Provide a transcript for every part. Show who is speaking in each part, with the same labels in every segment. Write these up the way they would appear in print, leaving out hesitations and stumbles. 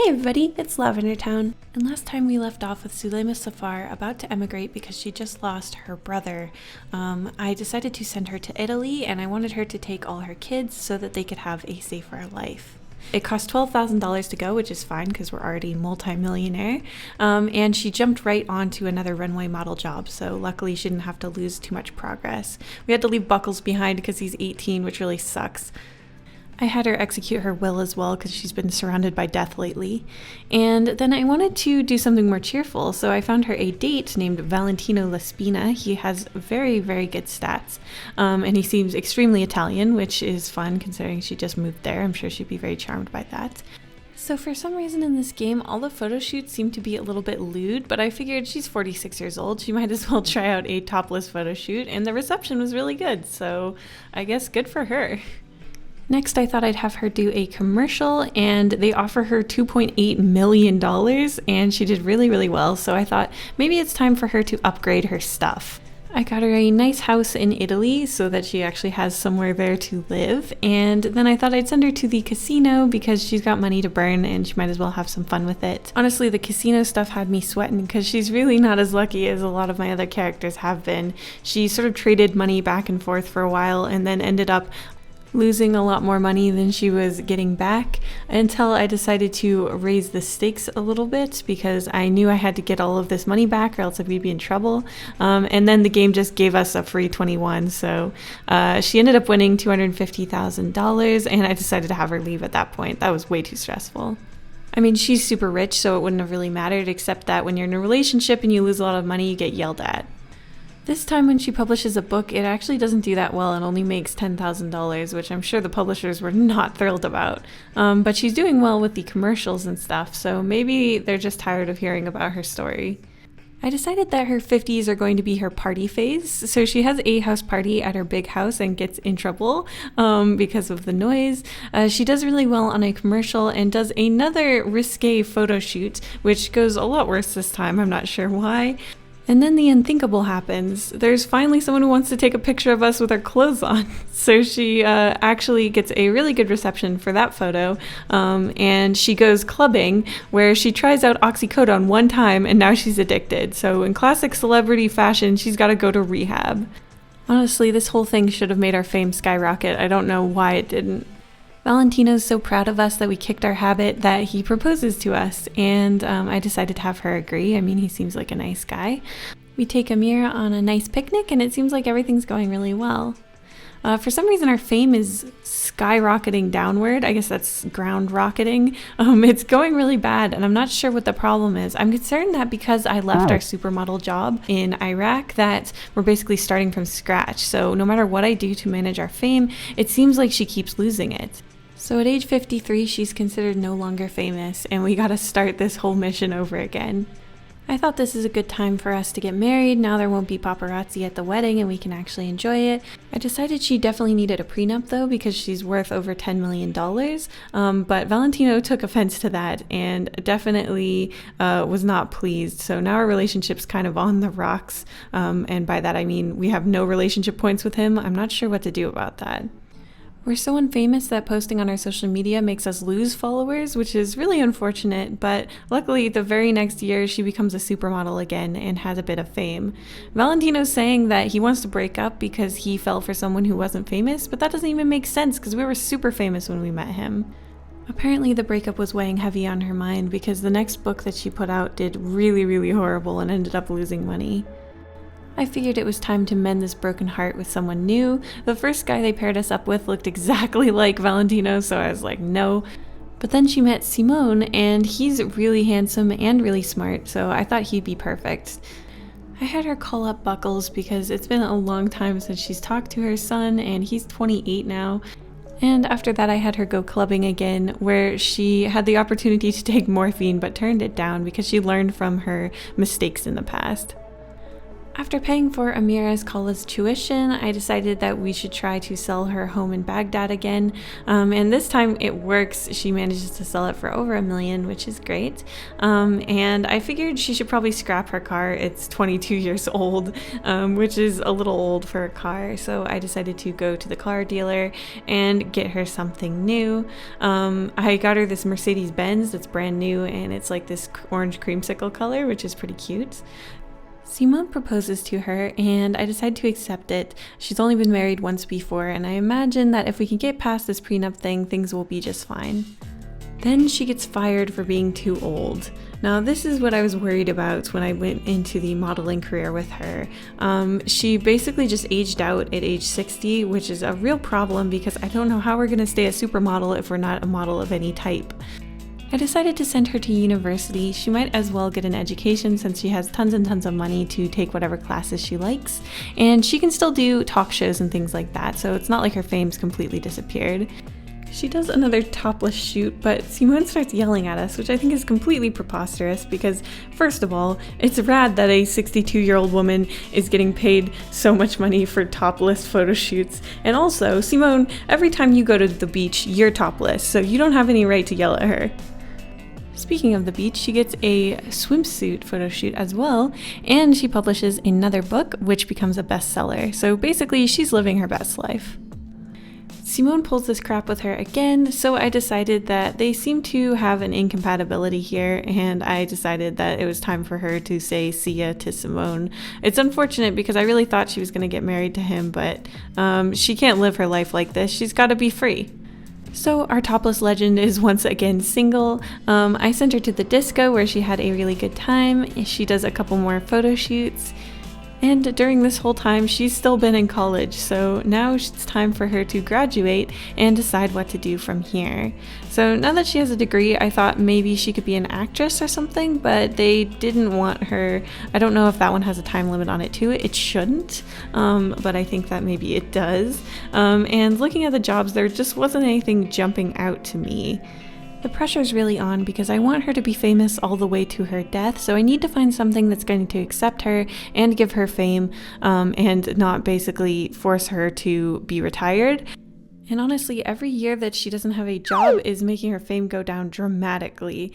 Speaker 1: Hey everybody, it's Lavender Town, and last time we left off with Zuleima Safar about to emigrate because she just lost her brother. I decided to send her to Italy, and I wanted her to take all her kids so that they could have a safer life. It cost $12,000 to go, which is fine because we're already multi-millionaire, and she jumped right onto another runway model job, so luckily she didn't have to lose too much progress. We had to leave Buckles behind because he's 18, which really sucks. I had her execute her will as well because she's been surrounded by death lately. And then I wanted to do something more cheerful, so I found her a date named Valentino Laspina. He has very, very good stats, and he seems extremely Italian, which is fun considering she just moved there. I'm sure she'd be very charmed by that. So for some reason in this game, all the photo shoots seem to be a little bit lewd, but I figured she's 46 years old. She might as well try out a topless photo shoot, and the reception was really good, so I guess good for her. Next, I thought I'd have her do a commercial, and they offer her $2.8 million, and she did really, really well, so I thought maybe it's time for her to upgrade her stuff. I got her a nice house in Italy so that she actually has somewhere there to live, and then I thought I'd send her to the casino because she's got money to burn and she might as well have some fun with it. Honestly, the casino stuff had me sweating because she's really not as lucky as a lot of my other characters have been. She sort of traded money back and forth for a while and then ended up losing a lot more money than she was getting back until I decided to raise the stakes a little bit because I knew I had to get all of this money back or else we'd be in trouble. And then the game just gave us a free 21, so she ended up winning $250,000, and I decided to have her leave at that point. That was way too stressful. I mean, she's super rich, so it wouldn't have really mattered, except that when you're in a relationship and you lose a lot of money, you get yelled at. This time when she publishes a book, it actually doesn't do that well and only makes $10,000, which I'm sure the publishers were not thrilled about. But she's doing well with the commercials and stuff, so maybe they're just tired of hearing about her story. I decided that her 50s are going to be her party phase, so she has a house party at her big house and gets in trouble because of the noise. She does really well on a commercial and does another risque photo shoot, which goes a lot worse this time, I'm not sure why. And then the unthinkable happens. There's finally someone who wants to take a picture of us with our clothes on. So she actually gets a really good reception for that photo. And she goes clubbing where she tries out oxycodone one time and now she's addicted. So in classic celebrity fashion, she's got to go to rehab. Honestly, this whole thing should have made our fame skyrocket. I don't know why it didn't. Valentino's so proud of us that we kicked our habit that he proposes to us, and I decided to have her agree. I mean, he seems like a nice guy. We take Amir on a nice picnic, and it seems like everything's going really well. For some reason, our fame is skyrocketing downward. I guess that's ground rocketing. It's going really bad, and I'm not sure what the problem is. I'm concerned that because I left our supermodel job in Iraq, that we're basically starting from scratch. So no matter what I do to manage our fame, it seems like she keeps losing it. So at age 53, she's considered no longer famous, and we gotta start this whole mission over again. I thought this is a good time for us to get married. Now there won't be paparazzi at the wedding and we can actually enjoy it. I decided she definitely needed a prenup though because she's worth over $10 million. But Valentino took offense to that and definitely was not pleased. So now our relationship's kind of on the rocks. And by that I mean we have no relationship points with him. I'm not sure what to do about that. We're so unfamous that posting on our social media makes us lose followers, which is really unfortunate, but luckily the very next year she becomes a supermodel again and has a bit of fame. Valentino's saying that he wants to break up because he fell for someone who wasn't famous, but that doesn't even make sense because we were super famous when we met him. Apparently the breakup was weighing heavy on her mind because the next book that she put out did really, really horrible and ended up losing money. I figured it was time to mend this broken heart with someone new. The first guy they paired us up with looked exactly like Valentino, so I was like, no. But then she met Simone, and he's really handsome and really smart, so I thought he'd be perfect. I had her call up Buckles because it's been a long time since she's talked to her son, and he's 28 now. And after that I had her go clubbing again, where she had the opportunity to take morphine but turned it down because she learned from her mistakes in the past. After paying for Amira's college tuition, I decided that we should try to sell her home in Baghdad again. And this time it works. She manages to sell it for over $1 million, which is great. And I figured she should probably scrap her car. It's 22 years old, which is a little old for a car. So I decided to go to the car dealer and get her something new. I got her this Mercedes Benz that's brand new, and it's like this orange creamsicle color, which is pretty cute. Simone proposes to her, and I decide to accept it. She's only been married once before, and I imagine that if we can get past this prenup thing, things will be just fine. Then she gets fired for being too old. Now, this is what I was worried about when I went into the modeling career with her. She basically just aged out at age 60, which is a real problem because I don't know how we're going to stay a supermodel if we're not a model of any type. I decided to send her to university. She might as well get an education since she has tons and tons of money to take whatever classes she likes, and she can still do talk shows and things like that, so it's not like her fame's completely disappeared. She does another topless shoot, but Simone starts yelling at us, which I think is completely preposterous because, first of all, it's rad that a 62-year-old woman is getting paid so much money for topless photo shoots. And also, Simone, every time you go to the beach, you're topless, so you don't have any right to yell at her. Speaking of the beach, she gets a swimsuit photo shoot as well, and she publishes another book, which becomes a bestseller. So basically, she's living her best life. Simone pulls this crap with her again, so I decided that they seem to have an incompatibility here, and I decided that it was time for her to say see ya to Simone. It's unfortunate because I really thought she was going to get married to him, but she can't live her life like this. She's got to be free. So our topless legend is once again single. I sent her to the disco where she had a really good time. She does a couple more photo shoots. And during this whole time, she's still been in college, so now it's time for her to graduate and decide what to do from here. So now that she has a degree, I thought maybe she could be an actress or something, but they didn't want her. I don't know if that one has a time limit on it too. It shouldn't, but I think that maybe it does. And looking at the jobs, there just wasn't anything jumping out to me. The pressure's really on because I want her to be famous all the way to her death, so I need to find something that's going to accept her and give her fame, and not basically force her to be retired. And honestly, every year that she doesn't have a job is making her fame go down dramatically.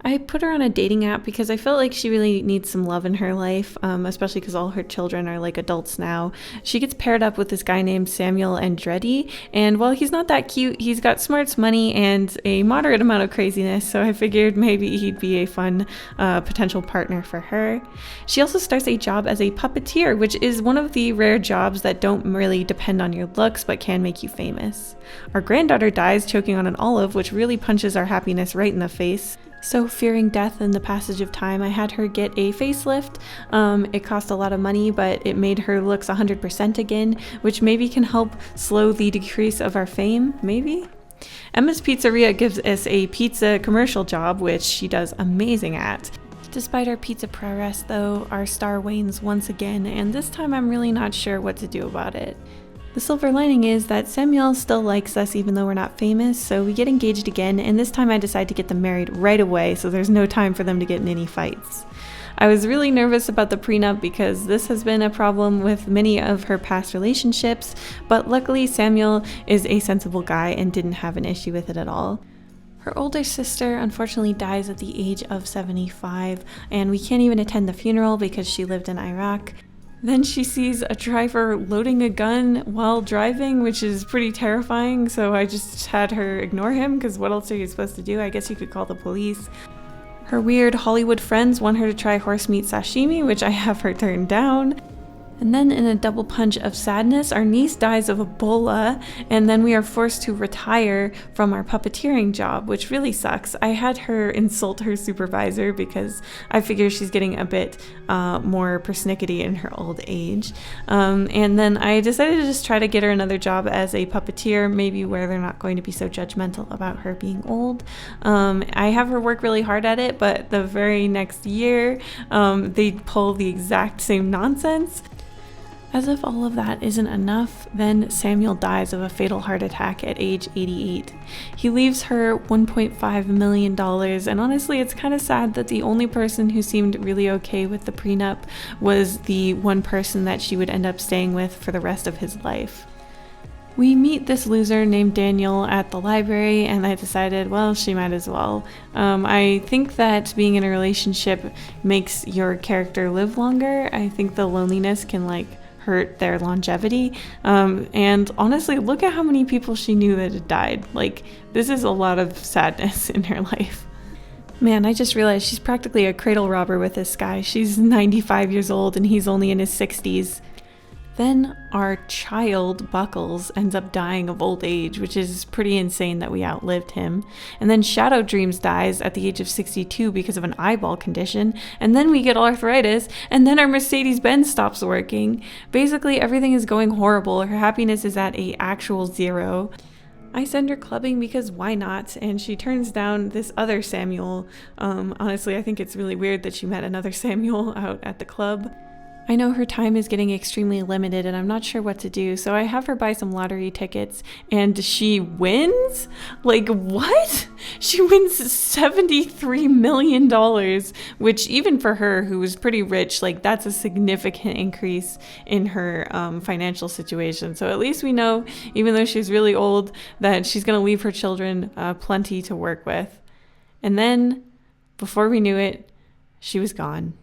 Speaker 1: I put her on a dating app because I felt like she really needs some love in her life, especially because all her children are like adults now. She gets paired up with this guy named Samuel Andretti, and while he's not that cute, he's got smarts, money, and a moderate amount of craziness, so I figured maybe he'd be a fun potential partner for her. She also starts a job as a puppeteer, which is one of the rare jobs that don't really depend on your looks but can make you famous. Our granddaughter dies choking on an olive, which really punches our happiness right in the face. So fearing death and the passage of time, I had her get a facelift. It cost a lot of money, but it made her looks 100% again, which maybe can help slow the decrease of our fame, maybe? Emma's Pizzeria gives us a pizza commercial job, which she does amazing at. Despite our pizza prowess, though, our star wanes once again, and this time I'm really not sure what to do about it. The silver lining is that Samuel still likes us even though we're not famous, so we get engaged again, and this time I decide to get them married right away so there's no time for them to get in any fights. I was really nervous about the prenup because this has been a problem with many of her past relationships, but luckily Samuel is a sensible guy and didn't have an issue with it at all. Her older sister unfortunately dies at the age of 75, and we can't even attend the funeral because she lived in Iraq. Then she sees a driver loading a gun while driving, which is pretty terrifying, so I just had her ignore him because what else are you supposed to do? I guess you could call the police. Her weird Hollywood friends want her to try horse meat sashimi, which I have her turn down. And then in a double punch of sadness, our niece dies of Ebola, and then we are forced to retire from our puppeteering job, which really sucks. I had her insult her supervisor because I figure she's getting a bit more persnickety in her old age. And then I decided to just try to get her another job as a puppeteer, maybe where they're not going to be so judgmental about her being old. I have her work really hard at it, but the very next year, they pull the exact same nonsense. As if all of that isn't enough, then Samuel dies of a fatal heart attack at age 88. He leaves her $1.5 million, and honestly, it's kind of sad that the only person who seemed really okay with the prenup was the one person that she would end up staying with for the rest of his life. We meet this loser named Daniel at the library, and I decided, well, she might as well. I think that being in a relationship makes your character live longer. I think the loneliness can hurt their longevity. And honestly, look at how many people she knew that had died. This is a lot of sadness in her life. Man, I just realized she's practically a cradle robber with this guy. She's 95 years old and he's only in his 60s. Then our child, Buckles, ends up dying of old age, which is pretty insane that we outlived him. And then Shadow Dreams dies at the age of 62 because of an eyeball condition. And then we get arthritis, and then our Mercedes-Benz stops working. Basically, everything is going horrible. Her happiness is at an actual 0. I send her clubbing because why not? And she turns down this other Samuel. Honestly, I think it's really weird that she met another Samuel out at the club. I know her time is getting extremely limited and I'm not sure what to do, so I have her buy some lottery tickets and she wins? What? She wins $73 million, which even for her, who was pretty rich, that's a significant increase in her financial situation. So at least we know, even though she's really old, that she's going to leave her children plenty to work with. And then, before we knew it, she was gone.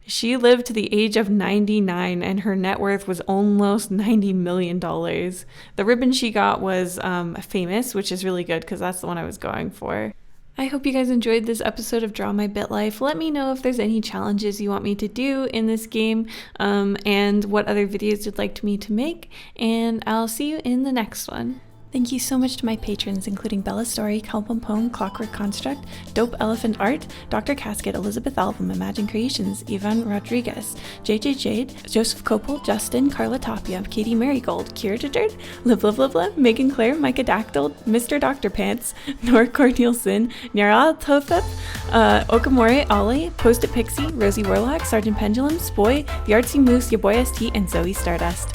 Speaker 1: She lived to the age of 99 and her net worth was almost $90 million. The ribbon she got was famous, which is really good because that's the one I was going for. I hope you guys enjoyed this episode of Draw My BitLife. Let me know if there's any challenges you want me to do in this game and what other videos you'd like me to make, and I'll see you in the next one. Thank you so much to my patrons, including Bella Story, Calpompone, Clockwork Construct, Dope Elephant Art, Dr. Casket, Elizabeth Album, Imagine Creations, Ivan Rodriguez, JJ Jade, Joseph Copel, Justin, Carla Tapia, Katie Marigold, Kira Didard, Liv, Megan Claire, Micah Dactyl, Mr. Dr. Pants, Nora Cornelson, Nyara Tothep, Okamore, Ollie, Post-it Pixie, Rosie Warlock, Sergeant Pendulum, Spoy, The Artsy Moose, Your Boy ST, and Zoe Stardust.